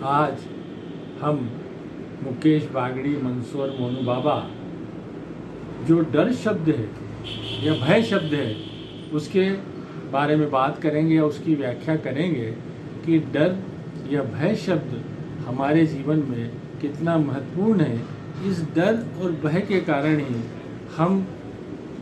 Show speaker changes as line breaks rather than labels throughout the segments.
आज हम मुकेश बागड़ी, मंसूर मोनू बाबा जो डर शब्द है या भय शब्द है उसके बारे में बात करेंगे और उसकी व्याख्या करेंगे कि डर या भय शब्द हमारे जीवन में कितना महत्वपूर्ण है। इस डर और भय के कारण ही हम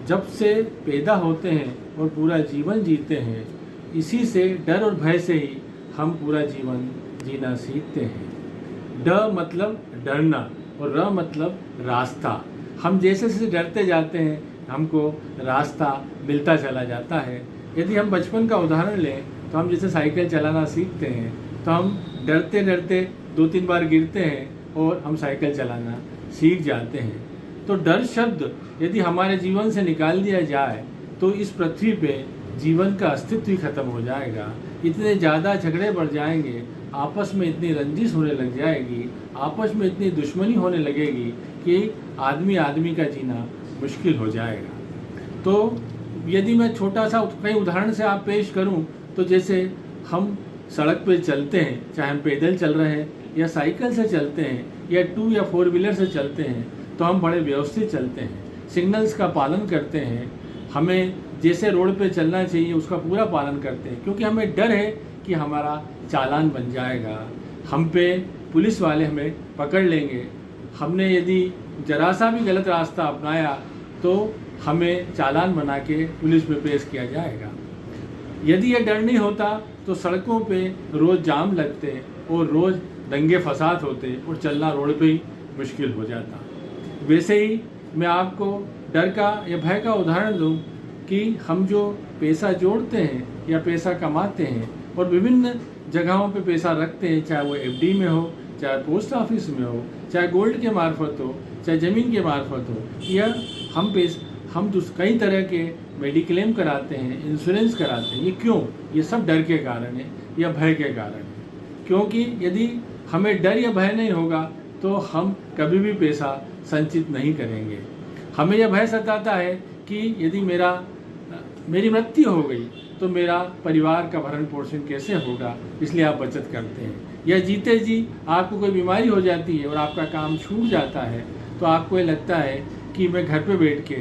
जब से पैदा होते हैं और पूरा जीवन जीते हैं, इसी से डर और भय से ही हम पूरा जीवन जीना सीखते हैं। ड मतलब डरना और र मतलब रास्ता। हम जैसे जैसे डरते जाते हैं हमको रास्ता मिलता चला जाता है। यदि हम बचपन का उदाहरण लें तो हम जैसे साइकिल चलाना सीखते हैं तो हम डरते डरते 2-3 बार गिरते हैं और हम साइकिल चलाना सीख जाते हैं। तो डर शब्द यदि हमारे जीवन से निकाल दिया जाए तो इस पृथ्वी पे जीवन का अस्तित्व ही खत्म हो जाएगा। इतने ज़्यादा झगड़े बढ़ जाएंगे, आपस में इतनी रंजिश होने लग जाएगी, आपस में इतनी दुश्मनी होने लगेगी कि आदमी आदमी का जीना मुश्किल हो जाएगा। तो यदि मैं छोटा सा कई उदाहरण से आप पेश करूं तो जैसे हम सड़क पर चलते हैं, चाहे हम पैदल चल रहे हैं या साइकिल से चलते हैं या 2 या 4 व्हीलर से चलते हैं, तो हम बड़े व्यवस्थित चलते हैं, सिग्नल्स का पालन करते हैं, हमें जैसे रोड पे चलना चाहिए उसका पूरा पालन करते हैं, क्योंकि हमें डर है कि हमारा चालान बन जाएगा, हम पे पुलिस वाले हमें पकड़ लेंगे। हमने यदि जरा सा भी गलत रास्ता अपनाया तो हमें चालान बना के पुलिस में पेश किया जाएगा। यदि यह डर नहीं होता तो सड़कों पे रोज़ जाम लगते और रोज़ दंगे फसाद होते और चलना रोड पे ही मुश्किल हो जाता। वैसे ही मैं आपको डर का या भय का उदाहरण दूं कि हम जो पैसा जोड़ते हैं या पैसा कमाते हैं और विभिन्न जगहों पे पैसा रखते हैं, चाहे वो एफडी में हो, चाहे पोस्ट ऑफिस में हो, चाहे गोल्ड के मार्फत हो, चाहे ज़मीन के मार्फत हो, या हम कई तरह के मेडिक्लेम कराते हैं, इंश्योरेंस कराते हैं। ये क्यों? ये सब डर के कारण है या भय के कारण है। क्योंकि यदि हमें डर या भय नहीं होगा तो हम कभी भी पैसा संचित नहीं करेंगे। हमें यह भय सताता है कि यदि मेरी मृत्यु हो गई तो मेरा परिवार का भरण पोषण कैसे होगा, इसलिए आप बचत करते हैं। या जीते जी आपको कोई बीमारी हो जाती है और आपका काम छूट जाता है तो आपको ये लगता है कि मैं घर पे बैठ के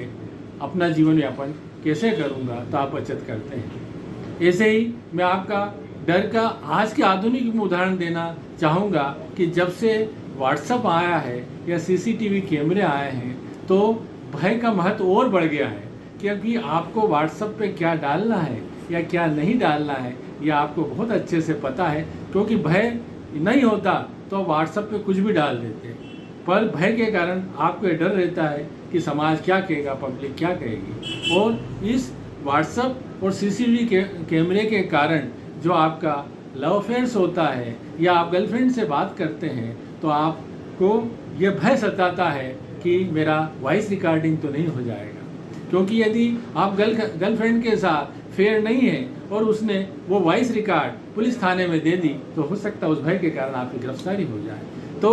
अपना जीवन यापन कैसे करूँगा, तो आप बचत करते हैं। ऐसे ही मैं आपका डर का आज के आधुनिक उदाहरण देना चाहूँगा कि जब से व्हाट्सएप आया है या सीसीटीवी कैमरे आए हैं तो भय का महत्व और बढ़ गया है, क्योंकि आपको व्हाट्सएप पे क्या डालना है या क्या नहीं डालना है यह आपको बहुत अच्छे से पता है। क्योंकि भय नहीं होता तो व्हाट्सएप पे कुछ भी डाल देते, पर भय के कारण आपको डर रहता है कि समाज क्या कहेगा, पब्लिक क्या कहेगी। और इस व्हाट्सएप और सीसीटीवी कैमरे के कारण जो आपका लव अफेयर्स होता है या आप गर्लफ्रेंड से बात करते हैं तो आपको यह भय सताता है कि मेरा वॉइस रिकॉर्डिंग तो नहीं हो जाएगा। क्योंकि यदि आप गर्लफ्रेंड के साथ फेयर नहीं है और उसने वो वॉइस रिकॉर्ड पुलिस थाने में दे दी तो हो सकता है उस भय के कारण आपकी गिरफ्तारी हो जाए। तो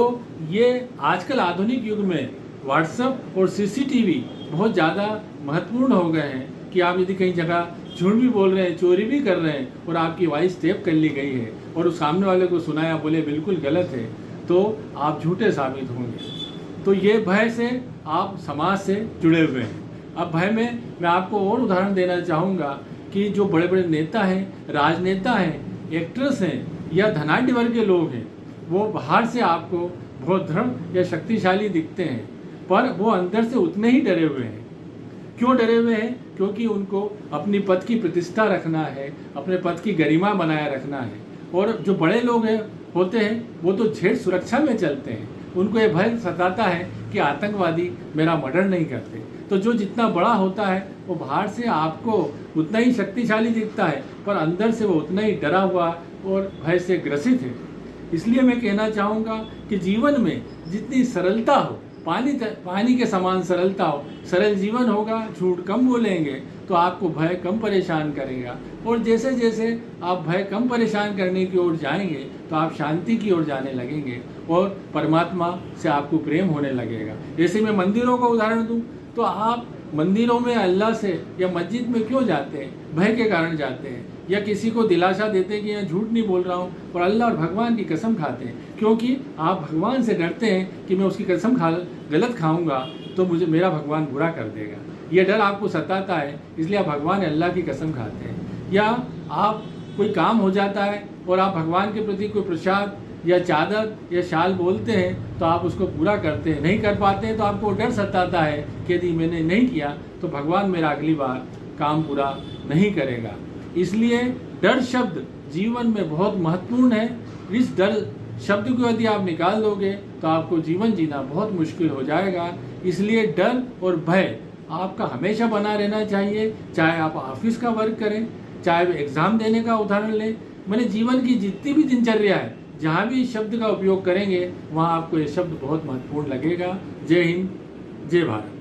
ये आजकल आधुनिक युग में व्हाट्सएप और सीसीटीवी बहुत ज़्यादा महत्वपूर्ण हो गए हैं कि आप यदि कहीं जगह झूठ भी बोल रहे हैं, चोरी भी कर रहे हैं और आपकी वॉइस टेप कर ली गई है और उस सामने वाले को सुनाया, बोले बिल्कुल गलत है, तो आप झूठे साबित होंगे। तो ये भय से आप समाज से जुड़े हुए हैं। अब भय में मैं आपको और उदाहरण देना चाहूँगा कि जो बड़े बड़े नेता हैं, राजनेता हैं, एक्ट्रेस हैं या धनाढ्य वर्ग के लोग हैं, वो बाहर से आपको बहुत दृढ़ या शक्तिशाली दिखते हैं, पर वो अंदर से उतने ही डरे हुए हैं। क्यों डरे हुए हैं? क्योंकि उनको अपनी पद की प्रतिष्ठा रखना है, अपने पद की गरिमा बनाए रखना है। और जो बड़े लोग होते हैं वो तो जेठ सुरक्षा में चलते हैं, उनको ये भय सताता है कि आतंकवादी मेरा मर्डर नहीं करते। तो जो जितना बड़ा होता है वो बाहर से आपको उतना ही शक्तिशाली दिखता है, पर अंदर से वो उतना ही डरा हुआ और भय से ग्रसित है। इसलिए मैं कहना चाहूँगा कि जीवन में जितनी सरलता हो, पानी के समान सरलता हो, सरल जीवन होगा, झूठ कम बोलेंगे तो आपको भय कम परेशान करेगा। और जैसे जैसे आप भय कम परेशान करने की ओर जाएंगे तो आप शांति की ओर जाने लगेंगे और परमात्मा से आपको प्रेम होने लगेगा। जैसे मैं मंदिरों का उदाहरण दूं तो आप मंदिरों में अल्लाह से या मस्जिद में क्यों जाते हैं? भय के कारण जाते हैं, या किसी को दिलासा देते हैं कि यहाँ झूठ नहीं बोल रहा हूँ, और अल्लाह और भगवान की कसम खाते हैं, क्योंकि आप भगवान से डरते हैं कि मैं उसकी कसम गलत खाऊंगा तो मुझे मेरा भगवान बुरा कर देगा। यह डर आपको सताता है, इसलिए आप भगवान अल्लाह की कसम खाते हैं। या आप कोई काम हो जाता है और आप भगवान के प्रति कोई प्रसाद या चादर या शाल बोलते हैं तो आप उसको पूरा करते हैं, नहीं कर पाते हैं तो आपको डर सताता है कि यदि मैंने नहीं किया तो भगवान मेरा अगली बार काम पूरा नहीं करेगा। इसलिए डर शब्द जीवन में बहुत महत्वपूर्ण है। इस डर शब्द को यदि आप निकाल दोगे तो आपको जीवन जीना बहुत मुश्किल हो जाएगा। इसलिए डर और भय आपका हमेशा बना रहना चाहिए, चाहे आप ऑफिस का वर्क करें, चाहे एग्ज़ाम देने का उदाहरण लें। मैंने जीवन की जितनी भी दिनचर्या है, जहाँ भी इस शब्द का उपयोग करेंगे वहाँ आपको ये शब्द बहुत महत्वपूर्ण लगेगा। जय हिंद, जय भारत।